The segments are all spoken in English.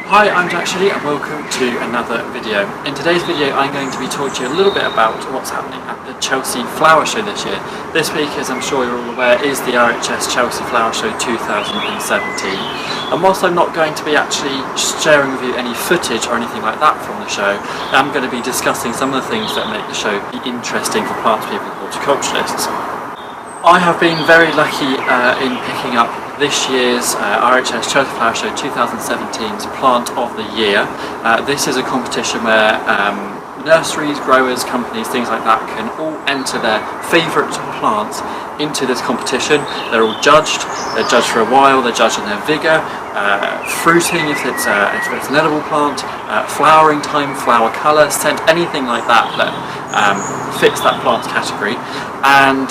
Hi, I'm Jack.shilley and welcome to another video. In today's video I'm going to be talking to you a little bit about what's happening at the Chelsea Flower Show this year. This week, as I'm sure you're all aware, is the RHS Chelsea Flower Show 2017. And whilst I'm not going to be actually sharing with you any footage or anything like that from the show, I'm going to be discussing some of the things that make the show interesting for plants people and horticulturalists. I have been very lucky in picking up this year's RHS Chelsea Flower Show 2017's Plant of the Year. This is a competition where nurseries, growers, companies, things like that can all enter their favourite plants into this competition. They're all judged. They're judged for a while. They're judged on their vigour, fruiting if it's an edible plant, flowering time, flower colour, scent, anything like that that fits that plant's category. And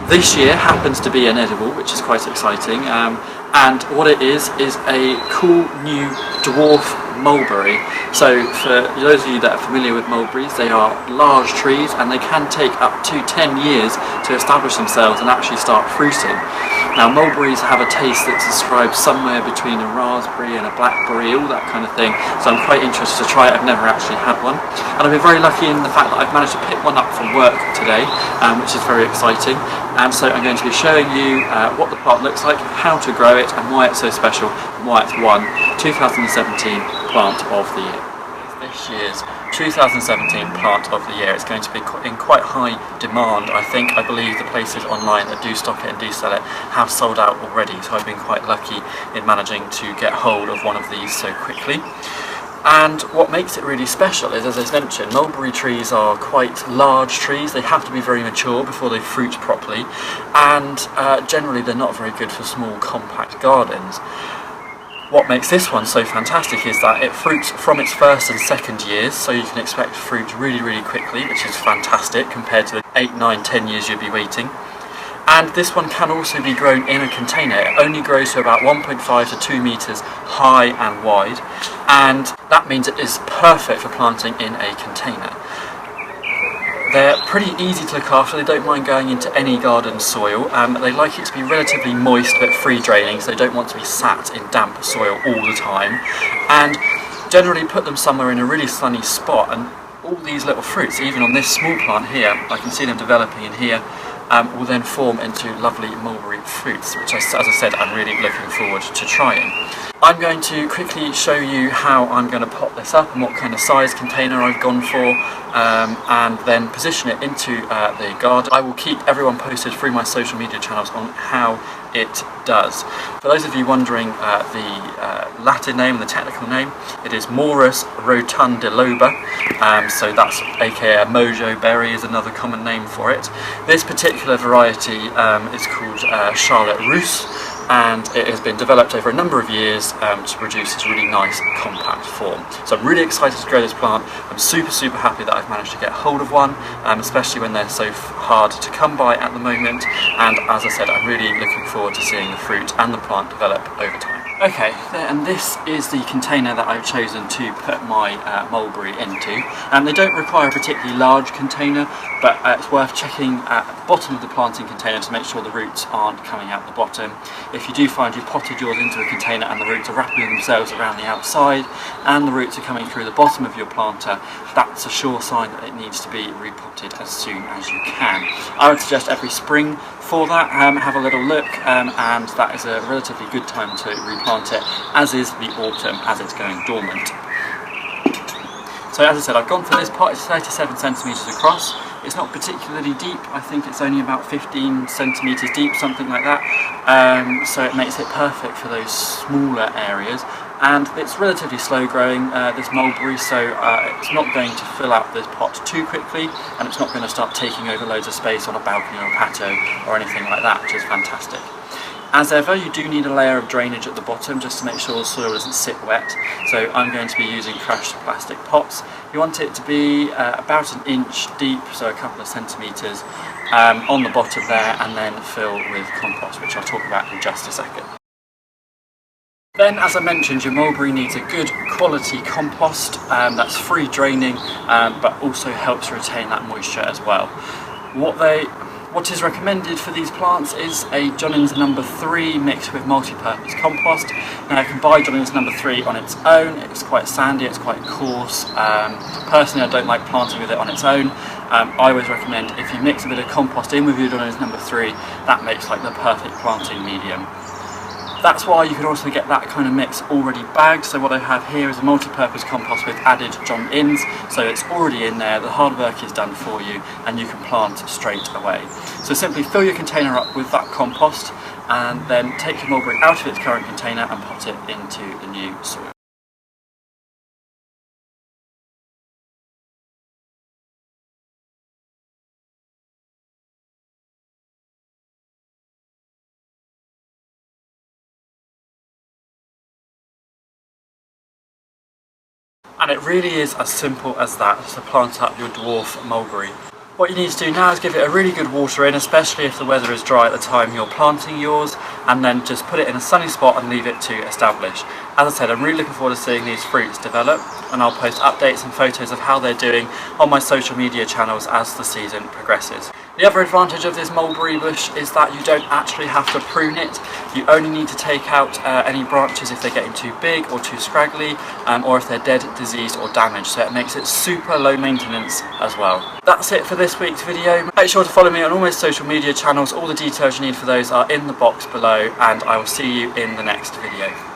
this year happens to be an edible, which is quite exciting, and what it is a cool new dwarf mulberry. So for those of you that are familiar with mulberries, they are large trees and they can take up to 10 years to establish themselves and actually start fruiting. Now mulberries have a taste that's described somewhere between a raspberry and a blackberry, all that kind of thing, so I'm quite interested to try it. I've never actually had one, and I've been very lucky in the fact that I've managed to pick one up from work today, which is very exciting. And so I'm going to be showing you what the plant looks like, how to grow it, and why it's so special, and why it's won 2017 Plant of the Year. This year's 2017 Plant of the Year. It's going to be in quite high demand. I believe the places online that do stock it and do sell it have sold out already, so I've been quite lucky in managing to get hold of one of these so quickly. And what makes it really special is, as I mentioned, mulberry trees are quite large trees. They have to be very mature before they fruit properly, and generally they're not very good for small compact gardens. What makes this one so fantastic is that it fruits from its first and second years, so you can expect fruit really quickly, which is fantastic compared to the 8, 9, 10 years you'd be waiting. And this one can also be grown in a container. It only grows to about 1.5 to 2 metres high and wide, and that means it is perfect for planting in a container. They're pretty easy to look after. They don't mind going into any garden soil. They like it to be relatively moist but free draining, so they don't want to be sat in damp soil all the time. And generally put them somewhere in a really sunny spot, and all these little fruits, even on this small plant here, I can see them developing in here, will then form into lovely mulberry fruits, which, as I said, I'm really looking forward to trying. I'm going to quickly show you how I'm going to pot this up and what kind of size container I've gone for, and then position it into the garden. I will keep everyone posted through my social media channels on how it does. For those of you wondering the Latin name, the technical name, it is Morus rotundiloba, so that's aka Mojo Berry is another common name for it. This particular variety is called Charlotte Russe, and it has been developed over a number of years to produce this really nice compact form. So I'm really excited to grow this plant. I'm super happy that I've managed to get hold of one, especially when they're so hard to come by at the moment, and as I said, I'm really looking forward to seeing the fruit and the plant develop over time. Okay, and this is the container that I've chosen to put my mulberry into. They don't require a particularly large container, but it's worth checking at the bottom of the planting container to make sure the roots aren't coming out the bottom. If you do find you've potted yours into a container and the roots are wrapping themselves around the outside and the roots are coming through the bottom of your planter, that's a sure sign that it needs to be repotted as soon as you can. I would suggest every spring for that. Have a little look, and that is a relatively good time to replant it, as is the autumn as it's going dormant. So as I said, I've gone for this pot. It's 37 centimetres across. It's not particularly deep. I think it's only about 15 centimetres deep, something like that. So it makes it perfect for those smaller areas. And it's relatively slow growing, this mulberry, so it's not going to fill out this pot too quickly, and it's not going to start taking over loads of space on a balcony or a patio or anything like that, which is fantastic. As ever, you do need a layer of drainage at the bottom just to make sure the soil doesn't sit wet, so I'm going to be using crushed plastic pots. You want it to be about an inch deep, so a couple of centimetres on the bottom there, and then fill with compost, which I'll talk about in just a second. Then, as I mentioned, your mulberry needs a good quality compost that's free draining, but also helps retain that moisture as well. What What is recommended for these plants is a Johnson's No. 3 mixed with multi-purpose compost. Now you can buy Johnson's No. 3 on its own. It's quite sandy, it's quite coarse. Personally I don't like planting with it on its own. I always recommend if you mix a bit of compost in with your Johnson's No. 3, that makes like the perfect planting medium. That's why you can also get that kind of mix already bagged. So what I have here is a multi-purpose compost with added Johnson's, so it's already in there, the hard work is done for you, and you can plant straight away. So simply fill your container up with that compost, and then take your mulberry out of its current container and pot it into the new soil. And it really is as simple as that to plant up your dwarf mulberry. What you need to do now is give it a really good water in, especially if the weather is dry at the time you're planting yours, and then just put it in a sunny spot and leave it to establish. As I said, I'm really looking forward to seeing these fruits develop, and I'll post updates and photos of how they're doing on my social media channels as the season progresses. The other advantage of this mulberry bush is that you don't actually have to prune it. You only need to take out any branches if they're getting too big or too scraggly, or if they're dead, diseased or damaged, so it makes it super low maintenance as well. That's it for this week's video. Make sure to follow me on all my social media channels. All the details you need for those are in the box below, and I will see you in the next video.